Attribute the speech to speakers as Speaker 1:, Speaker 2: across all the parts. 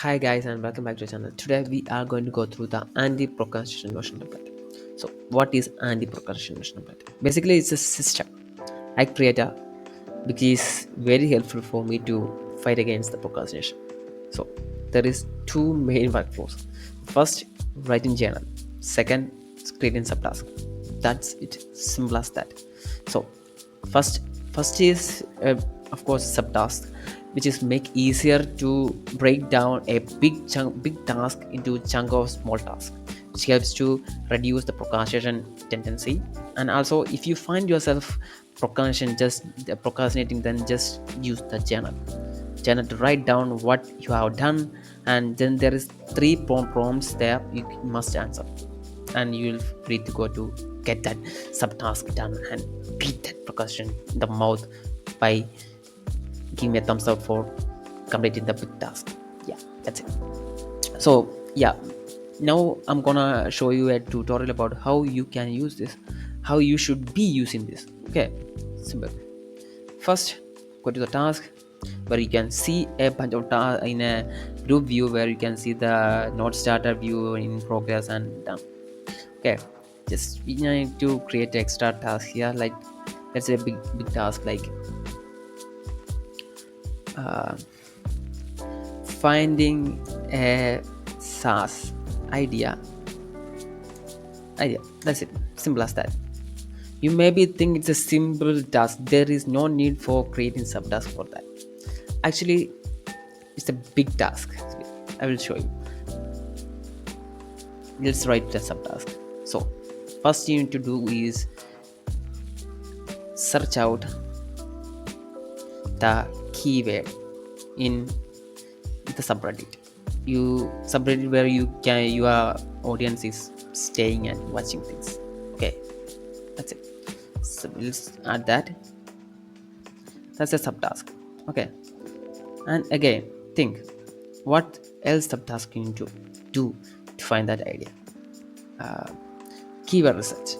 Speaker 1: Hi guys and welcome back to the channel. Today we are going to go through the anti-procrastination notion template. So what is anti-procrastination template? Basically it's a system I created which is very helpful for me to fight against the procrastination. So there is two main workflows. First, writing journal. Second, creating subtask. That's it. Simple as that. So first first is of course subtask, which is make easier to break down a big task into chunk of small tasks, which helps to reduce the procrastination tendency. And also if you find yourself procrastinating, then just use the journal to write down what you have done. And then there is three prompts there you must answer, and you'll free to go to get that subtask done and beat that procrastination in the mouth by giving me a thumbs up for completing the big task. Yeah, that's it. So yeah, now I'm gonna show you a tutorial about how you can use this, how you should be using this. Okay, simple. First, go to the task where you can see a bunch of tasks in a group view, where you can see the node starter view in progress and done. Okay, just we need to create extra task here, like let's say a big task like uh, finding a SaaS idea. That's it. Simple as that. You maybe think it's a simple task. There is no need for creating subtask for that. Actually, it's a big task. I will show you. Let's write the subtask. So, first you need to do is search out the keyword in the subreddit. Subreddit where your audience is staying and watching things. Okay, that's it. So let's add that. That's a subtask. Okay, and again think what else subtask you need to do to find that idea. uh, Keyword research.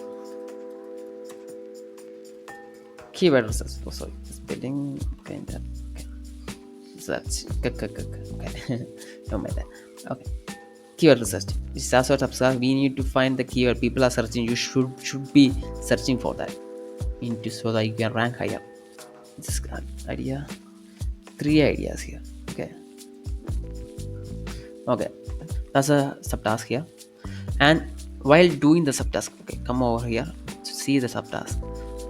Speaker 1: Oh, sorry, spelling kind of. Okay, search. Okay, don't mind that. Okay, keyword research. This is also subtask. We need to find the keyword people are searching. You should be searching for that into, so that you can rank higher. This idea, three ideas here. Okay, that's a subtask here. And while doing the subtask, okay, come over here to see the subtask.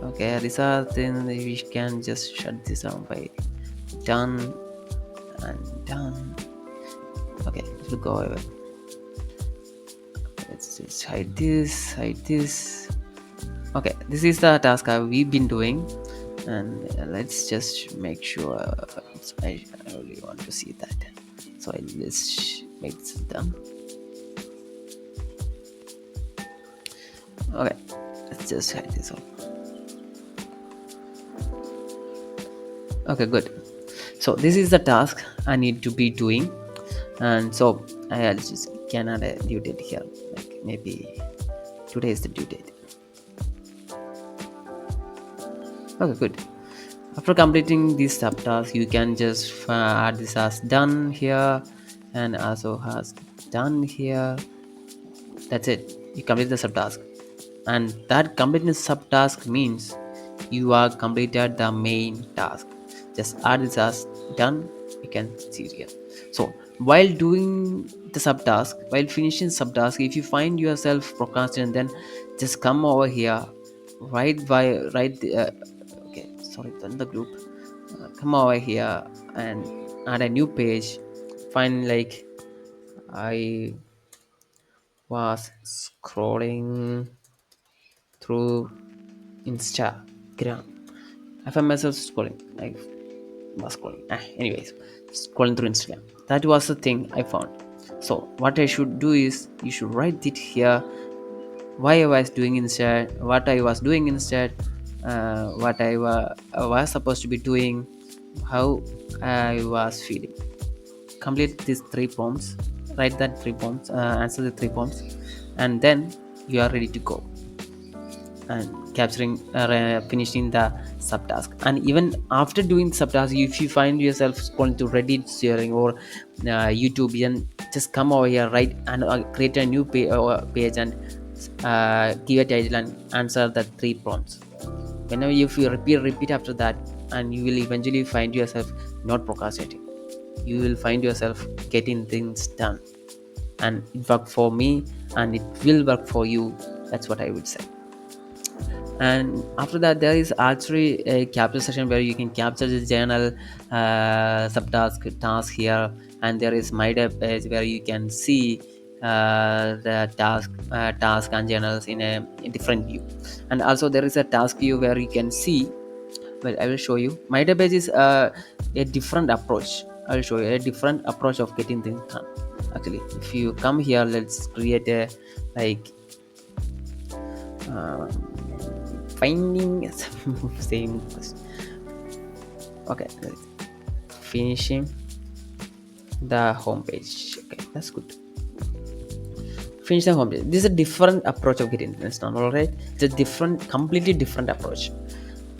Speaker 1: Okay, these are things we can just shut this down by done and done. Okay, it will go away. Let's just hide this. Okay, this is the task we've been doing, and let's just make sure I really want to see that. So let's make this done. Okay, let's just hide this off. Okay, good. So this is the task I need to be doing, and so I'll just can add a due date here, like maybe today is the due date. Okay, good. After completing this subtask, you can just add this as done here and also has done here. That's it. You complete the subtask, and that completing the subtask means you are completed the main task. Just add this as done. You can see it here. So while doing the subtask, while finishing subtask, if you find yourself procrastinating, then just come over here, write the, okay, sorry, turn the group. Come over here and add a new page. Find like I was scrolling through Instagram. I found myself scrolling. I was scrolling. Anyways, scrolling through Instagram. That was the thing I found. So what I should do is you should write it here. Why I was doing instead, what I was doing instead, what I was supposed to be doing, how I was feeling. Complete these three prompts. Write that three prompts. Answer the three prompts, and then you are ready to go and finishing the subtask. And even after doing subtask, if you find yourself scrolling to Reddit sharing or YouTube, then just come over here, right, and create a new page and give a title and answer the three prompts. Whenever if you repeat after that, and you will eventually find yourself not procrastinating. You will find yourself getting things done, and it worked for me and it will work for you. That's what I would say. And after that, there is actually a capture session where you can capture the journal subtask task here. And there is my dev page where you can see the task and journals in a different view. And also there is a task view where you can see, well, I will show you. My dev page is a different approach. I will show you a different approach of getting things done. Actually, if you come here, let's create a, like, uh, finding same question. Okay, finishing the home page. Okay, that's good. Finish the home page. This is a different approach of getting things done. All right, it's a different, completely different approach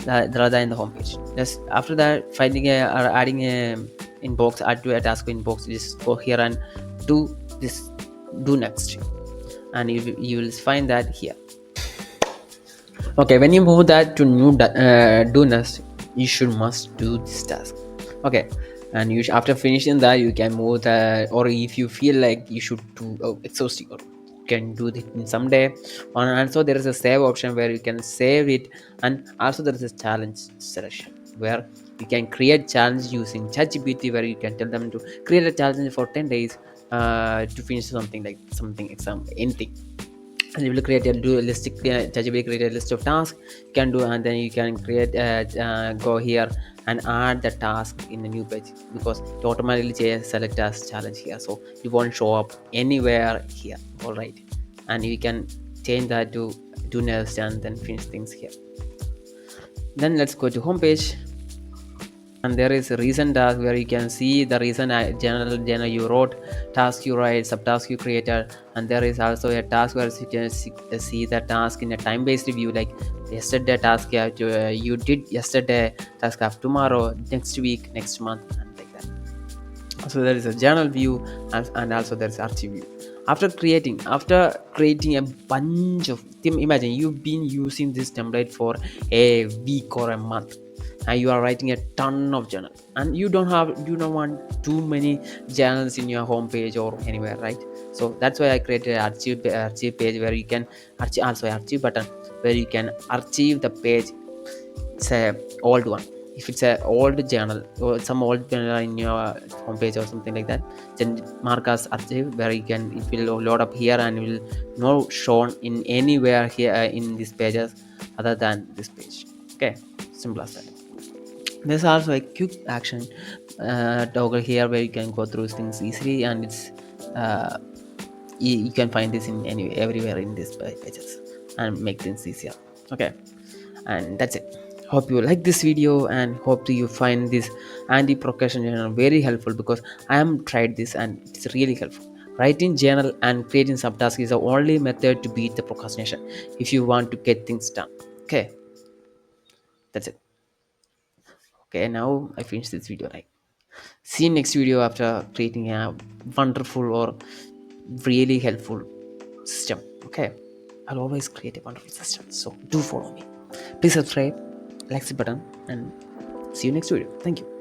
Speaker 1: rather than the home page. Just after that, finding a or adding a inbox, add to a task inbox. Just go here and do this. Do next, and you will find that here. Okay, when you move that to new do next, you should must do this task. Okay, and after finishing that, you can move that, or if you feel like you should do exhausting, or you can do it in some day. And also there is a save option where you can save it. And also there is a challenge selection where you can create challenge using ChatGPT, where you can tell them to create a challenge for 10 days to finish something, like something exam, anything. And you will create a list, ChatGPT create a list of tasks you can do, and then you can create go here and add the task in the new page, because it automatically select as challenge here, so it won't show up anywhere here. All right, and you can change that to do next and then finish things here. Then let's go to home page. And there is a recent task where you can see the recent journal you wrote, task you write, subtask you created. And there is also a task where you can see the task in a time-based review, like yesterday task you did yesterday, task of tomorrow, next week, next month, and like that. So there is a journal view, and also there is archive view. After creating a bunch of, imagine you've been using this template for a week or a month, and you are writing a ton of journal, and you don't want too many journals in your home page or anywhere, right? So that's why I created an archive page where you can archive button where you can archive the page. It's a old one. If it's a old journal or some old journal in your homepage or something like that, then mark as archive, where you can, it will load up here and will not shown in anywhere here in these pages other than this page. Okay, simple as that. There's also a quick action toggle here where you can go through things easily, and it's uh, you can find this in everywhere in these pages and make things easier. Okay, and that's it. Hope you like this video, and hope you find this anti-procrastination journal very helpful, because I am tried this and it's really helpful. Writing journal and creating subtasks is the only method to beat the procrastination if you want to get things done. Okay, that's it. Okay, now I finished this video, right? See you next video after creating a wonderful or really helpful system. Okay, I'll always create a wonderful system, so do follow me. Please subscribe, like the button, and see you next video. Thank you.